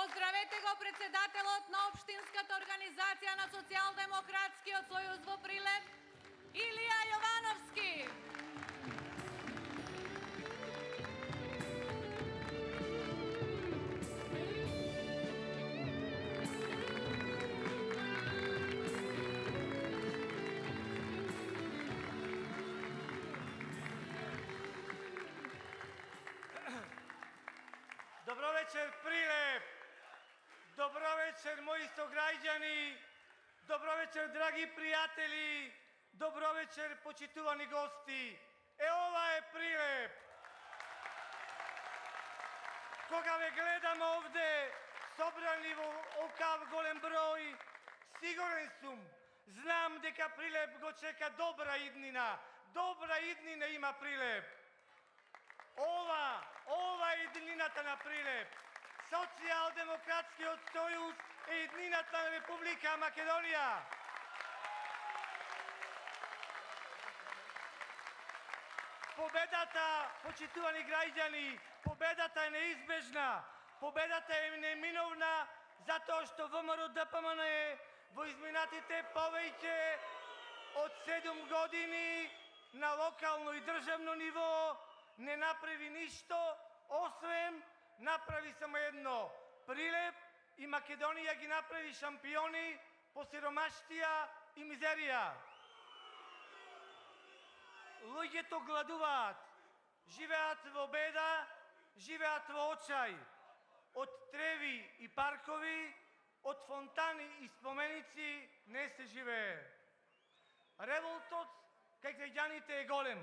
Поздравете го председателот на Општинската организација на Социјалдемократскиот сојуз во Прилеп, Илија Јовановски. Добро вечер, Прилеп! Добро вечер, мои сограѓани! Добро вечер, драги пријатели! Добро вечер, почитувани гости! Ова е Прилеп! Кога ве гледам овде, собрани во овкав голем број, сигурен сум, знам дека Прилеп го чека добра иднина. Добра иднина има Прилеп. Ова е иднината на Прилеп. Социјалдемократскиот сојуз е иднината на Република Македонија. Победата, почитувани граѓани, победата е неизбежна. Победата е неминовна, затоа што ВМРО-ДПМН во изминатите повеќе од 7 години на локално и државно ниво не направи ништо, освен направи само едно. Прилеп и Македонија ги направи шампиони по сиромаштија и мизерија. Луѓето гладуваат, живеат во беда, живеат во очај. Од треви и паркови, од фонтани и споменици не се живее. Револтот кај граѓаните е голем.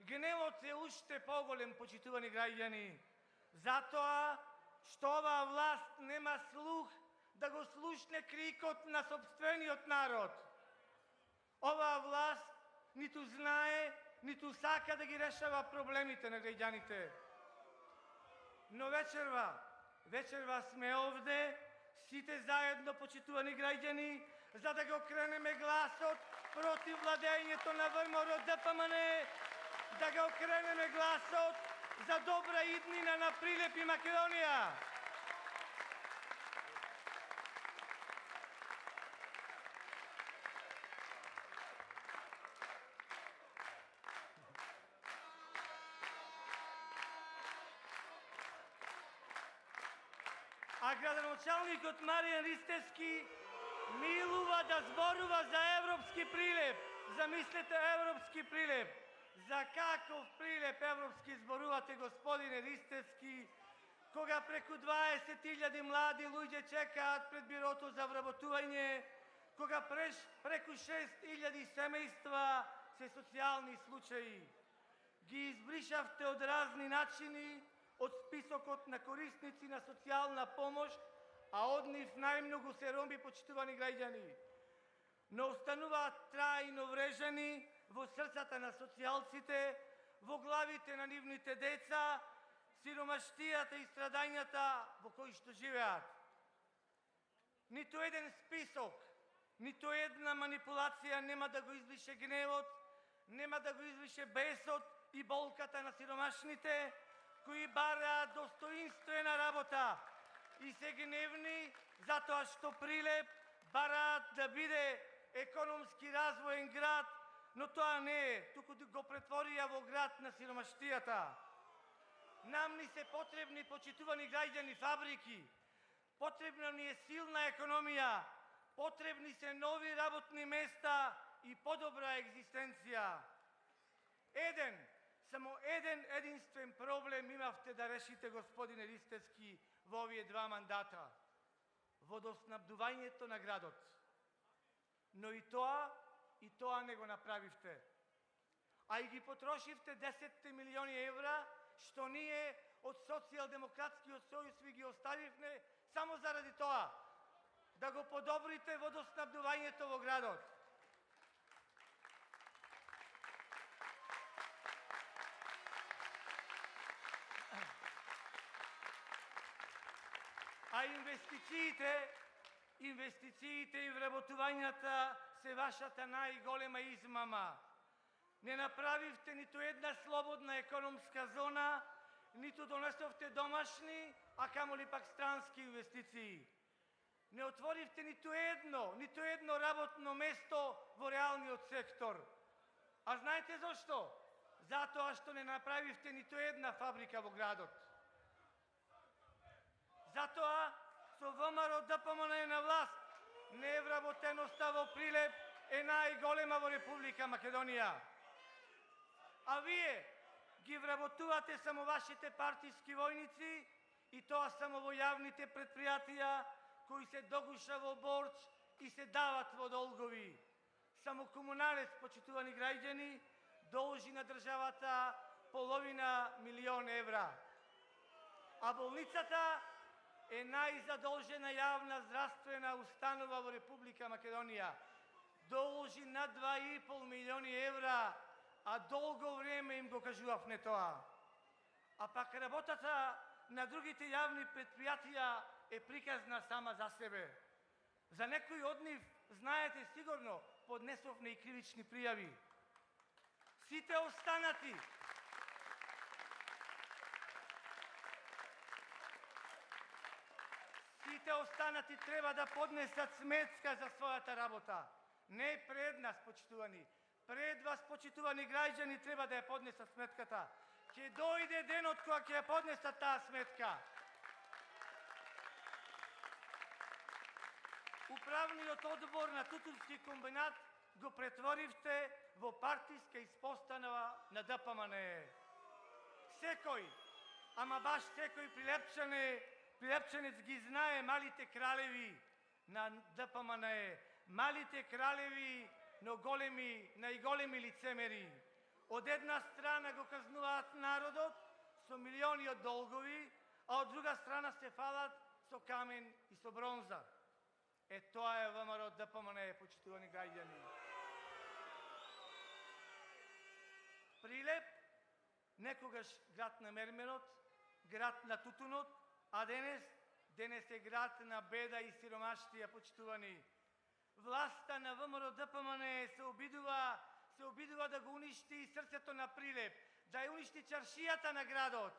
Гневот е уште поголем, почитувани граѓани, затоа што оваа власт нема слух да го слушне крикот на сопствениот народ. Оваа власт ниту знае, ниту сака да ги решава проблемите на граѓаните. Но вечерва сме овде, сите заедно, почитувани граѓани, за да го кренеме гласот против владењето на ВМРО-ДПМН, да го кренеме гласот за добра иднина на Прилеп и Македонија. А градоначалникот Маријан Ристевски милува да зборува за европски Прилеп. Замислете, европски Прилеп. За каков Прилеп европски зборувате, господине Ристевски, кога преку 20.000 млади луѓе чекаат пред бирото за вработување, кога преку 6.000 семејства се социјални случаи. Ги избришавте од разни начини од списокот на корисници на социјална помош, а од нив најмногу се роми, почитувани граѓани. Но остануваат трајно врежани во срцата на социјалците, во главите на нивните деца, сиромаштијата и страдањата во кои што живеат. Ниту еден список, ниту една манипулација нема да го излише гневот, нема да го излише бесот и болката на сиромашните, кои бараат достоинствена работа и се гневни затоа што Прилеп бараат да биде економски развоен град, но тоа не е, туку го претворија во град на сиромаштијата. Нам ни се потребни, почитувани граѓани, фабрики, потребна ни е силна економија, потребни се нови работни места и подобра екзистенција. Само единствен проблем имавте да решите, господине Ристевски, во овие 2 мандата. Водоснабдувањето на градот. Но и тоа не го направивте. А и ги потрошивте 10 милиони евра, што ние од Социјалдемократскиот сојуз ви ги оставивме само заради тоа, да го подобрите водоснабдувањето во градот. А инвестициите и вработувањата се вашата најголема измама. Не направивте ниту една слободна економска зона, ниту донесовте домашни, а камоли пак странски инвестиции. Не отворивте ниту едно работно место во реалниот сектор. А знаете зашто? Затоа што не направивте ниту една фабрика во градот. Затоа со ВМРО ДПМН на власт невработеноста во Прилеп е најголема во Република Македонија. А вие ги вработувате само вашите партиски војници и тоа само во јавните предпријатија кои се догуша во борч и се дават во долгови. Само комуналец, почитувани граѓани, должи на државата $500.000.000 евра. А болницата е најзадолжена јавна здравствена установа во Република Македонија. Должи на $2.500.000 евра, а долго време им го кажувавме тоа. А пак работата на другите јавни предпријатија е приказна сама за себе. За некои од нив, знаете сигурно, поднесовме и кривични пријави. Сите останати треба да поднесат сметка за својата работа. Не пред нас, почитувани. Пред вас, почитувани граѓани, треба да ја поднесат сметката. Ќе дојде денот кога ќе ја поднесат таа сметка. Управниот одбор на Тутунски комбинат го претворивте во партиска испостанова на ДПМН. Секој, ама баш секој прилепченец ги знае малите кралеви на ДПМН, малите кралеви на најголеми лицемери. Од една страна го казнуваат народот со милиони од долгови, а од друга страна се фалат со камен и со бронза. Е, тоа е ВМРО ДПМН, почитувани граѓани. Прилеп, некогаш град на мермерот, град на тутунот, а денес е град на беда и сиромаштија, почитувани. Власта на ВМРО ДПМН се обидува да го уништи срцето на Прилеп, да ја уништи чаршијата на градот.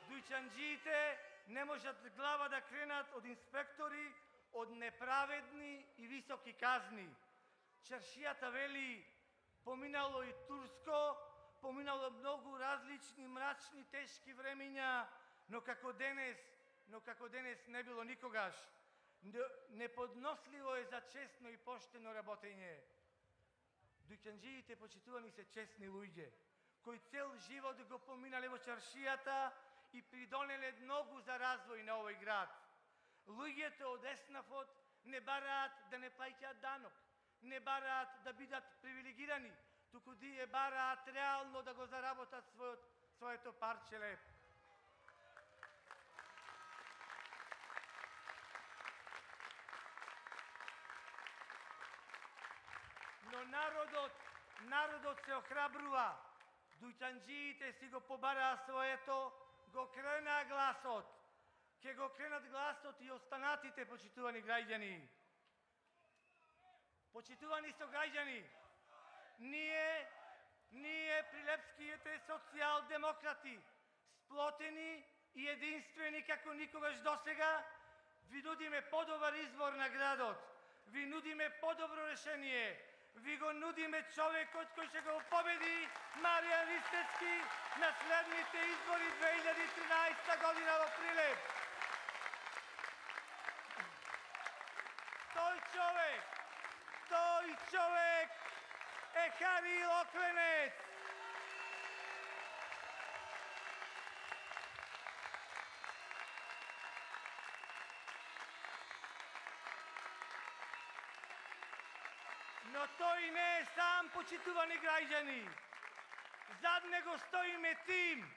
Дујчанџиите не можат глава да кренат од инспектори, од неправедни и високи казни. Чаршијата, вели, поминало и турско, поминало многу различни, мрачни, тешки времења, но како денес не било никогаш. Неподносливо е за честно и поштено работење. Дујчанџиите, почитувани, се честни луѓе, кои цел живот го поминале во чаршијата и придонеле многу за развој на овој град. Луѓето од еснафот не бараат да не плаќаат данок, не бараат да бидат привилегирани, туку тие бараат реално да го заработат своето парче леп. Но народот се охрабрува. Дујчанџиите си го побараа своето, го кренаа гласот. Ке го кренат гласот и останатите, почитувани граѓани. Почитувани сограѓани, ние прилепските социјалдемократи, сплотени и единствени како никогаш досега, ви нудиме подобар избор на градот, ви нудиме подобро решение, ви го нудиме човекот кој ќе го победи Маријан Ристечки на следните избори 2013 година во Прилеп. Тој човек е Хари Локвенец. Но тој не е сам, почитувани граѓани. Зад него стоиме тим,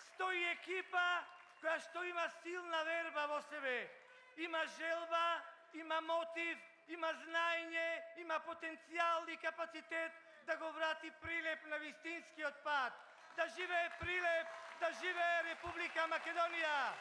стои екипа која што има силна верба во себе. Има желба, има мотив, има знаење, има потенцијал и капацитет да го врати Прилеп на вистинскиот пат. Да живее Прилеп, да живее Република Македонија.